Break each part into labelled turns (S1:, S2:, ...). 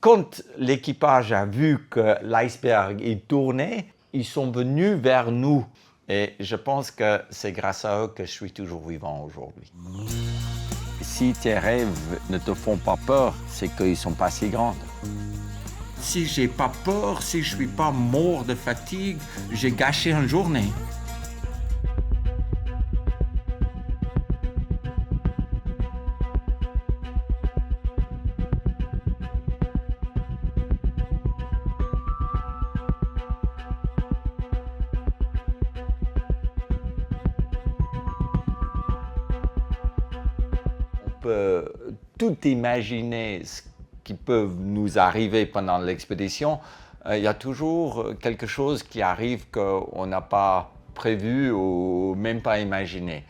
S1: Quand l'équipage a vu que l'iceberg est tourné, ils sont venus vers nous. Et je pense que c'est grâce à eux que je suis toujours vivant aujourd'hui. Si tes rêves ne te font pas peur, c'est qu'ils ne sont pas si grands. Si j'ai pas peur, si je suis pas mort de fatigue, j'ai gâché une journée. On peut tout imaginer ce qui peut nous arriver pendant l'expédition. Il y a toujours quelque chose qui arrive qu'on n'a pas prévu ou même pas imaginé.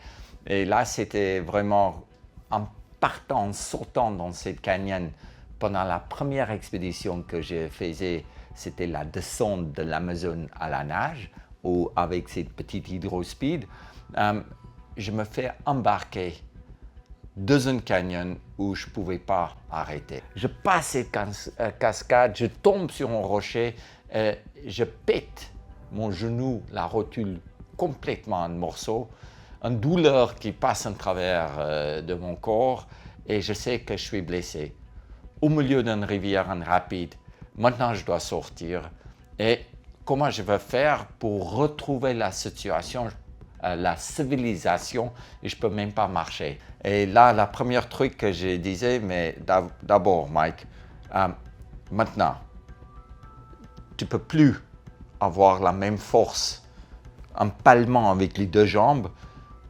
S1: Et là, c'était vraiment en partant, en sautant dans cette canyon. Pendant la première expédition que j'ai faisais, c'était la descente de l'Amazone à la nage, ou avec cette petite hydrospeed. Je me fais embarquer dans un canyon où je ne pouvais pas arrêter. Je passe cette cascade, je tombe sur un rocher, je pète mon genou, la rotule complètement en morceaux, une douleur qui passe en travers de mon corps et je sais que je suis blessé. Au milieu d'une rivière en rapide, maintenant je dois sortir. Et comment je vais faire pour retrouver la situation, la civilisation, et je ne peux même pas marcher. Et là, la première truc que je disais, mais d'abord, Mike, maintenant, tu ne peux plus avoir la même force en palmant avec les deux jambes.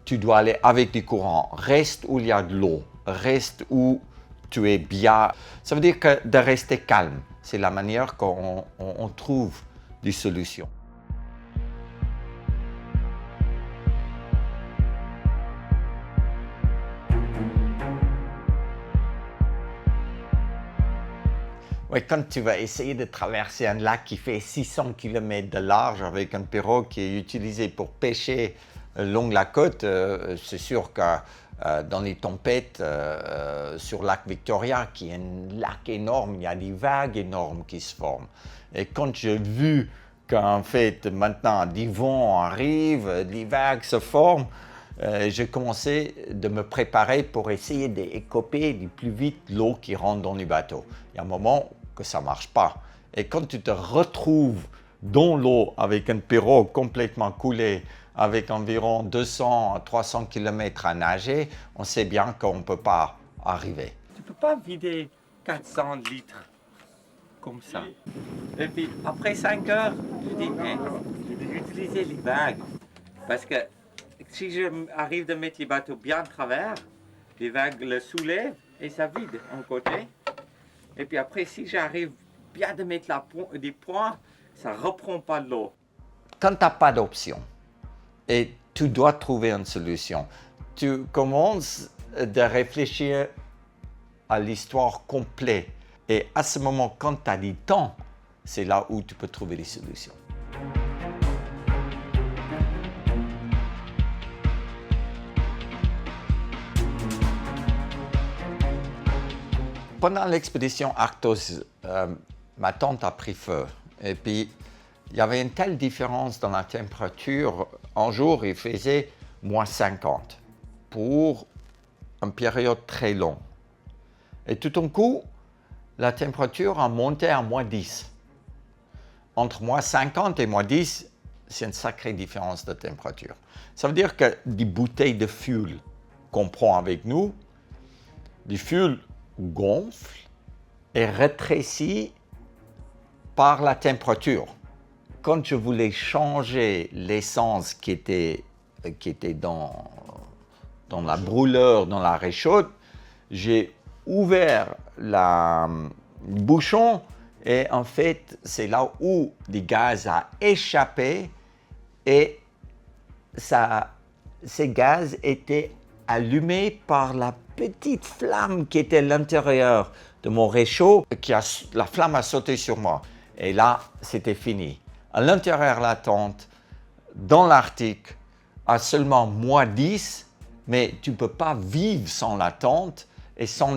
S1: Tu dois aller avec du courant. Reste où il y a de l'eau. Reste où tu es bien. Ça veut dire que de rester calme, c'est la manière qu'on trouve des solutions. Oui, quand tu vas essayer de traverser un lac qui fait 600 km de large avec un pirogue qui est utilisé pour pêcher le long de la côte, c'est sûr que dans les tempêtes sur le lac Victoria, qui est un lac énorme, il y a des vagues énormes qui se forment. Et quand j'ai vu qu'en fait maintenant des vents arrivent, des vagues se forment, j'ai commencé de me préparer pour essayer d'écoper du plus vite l'eau qui rentre dans le bateau. Il y a un moment que ça ne marche pas. Et quand tu te retrouves dans l'eau avec une pirogue complètement coulée, avec environ 200 à 300 km à nager, on sait bien qu'on ne peut pas arriver. Tu ne peux pas vider 400 litres comme ça. Et puis après 5 heures, je dis, mais je vais utiliser les vagues. Parce que si j'arrive de mettre les bateaux bien à travers, les vagues le soulèvent et ça vide un côté. Et puis après, si j'arrive bien de mettre des points, ça ne reprend pas de l'eau. Quand tu n'as pas d'option et tu dois trouver une solution, tu commences de réfléchir à l'histoire complète. Et à ce moment, quand tu as du temps, c'est là où tu peux trouver des solutions. Pendant l'expédition Arctos, ma tente a pris feu. Et puis, il y avait une telle différence dans la température. Un jour, il faisait moins 50 pour une période très longue. Et tout d'un coup, la température a monté à moins 10. Entre moins 50 et moins 10, c'est une sacrée différence de température. Ça veut dire que des bouteilles de fuel qu'on prend avec nous, du fuel gonfle et rétrécit par la température. Quand je voulais changer l'essence qui était dans la brûleur, dans la réchauffe, j'ai ouvert le bouchon et en fait, c'est là où le gaz a échappé et ces gaz étaient allumés par la petite flamme qui était à l'intérieur de mon réchaud. La flamme a sauté sur moi. Et là, c'était fini. À l'intérieur de la tente, dans l'Arctique, à seulement moins 10, mais tu ne peux pas vivre sans la tente. et sans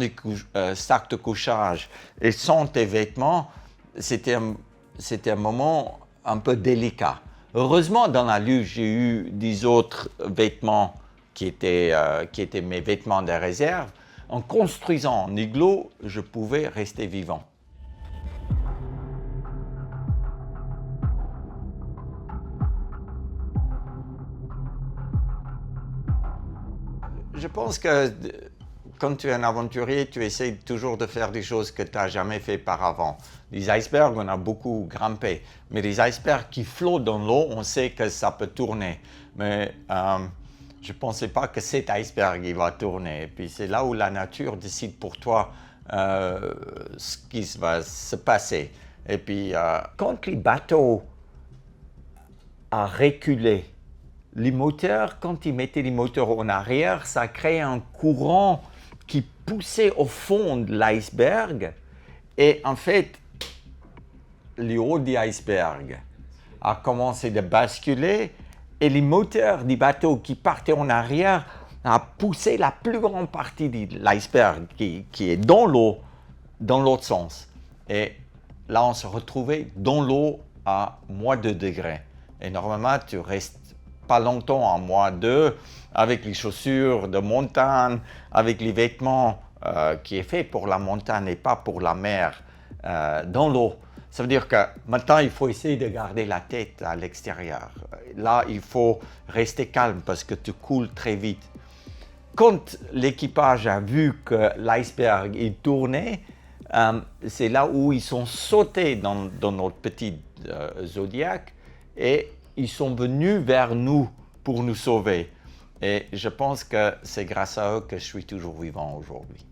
S1: sac de couchage et sans tes vêtements, c'était un moment un peu délicat. Heureusement, dans la luge, j'ai eu des autres vêtements qui étaient mes vêtements de réserve. En construisant un igloo, je pouvais rester vivant. Je pense que quand tu es un aventurier, tu essaies toujours de faire des choses que tu n'as jamais fait par avant. Les icebergs, on a beaucoup grimpé, mais les icebergs qui flottent dans l'eau, on sait que ça peut tourner. Mais je ne pensais pas que cet iceberg il va tourner. Et puis c'est là où la nature décide pour toi ce qui va se passer. Et puis quand les bateaux ont reculé, les moteurs, quand ils mettaient les moteurs en arrière, ça créait un courant qui poussait au fond de l'iceberg. Et en fait, le haut de l'iceberg a commencé de basculer et les moteurs du bateau qui partaient en arrière a poussé la plus grande partie de l'iceberg qui est dans l'eau, dans l'autre sens. Et là, on se retrouvait dans l'eau à -2 degrés. Et normalement, tu restes pas longtemps à -2 avec les chaussures de montagne, avec les vêtements qui est fait pour la montagne et pas pour la mer dans l'eau. Ça veut dire que maintenant, il faut essayer de garder la tête à l'extérieur. Là, il faut rester calme parce que tu coules très vite. Quand l'équipage a vu que l'iceberg il tournait, c'est là où ils sont sautés dans notre petit Zodiac et ils sont venus vers nous pour nous sauver. Et je pense que c'est grâce à eux que je suis toujours vivant aujourd'hui.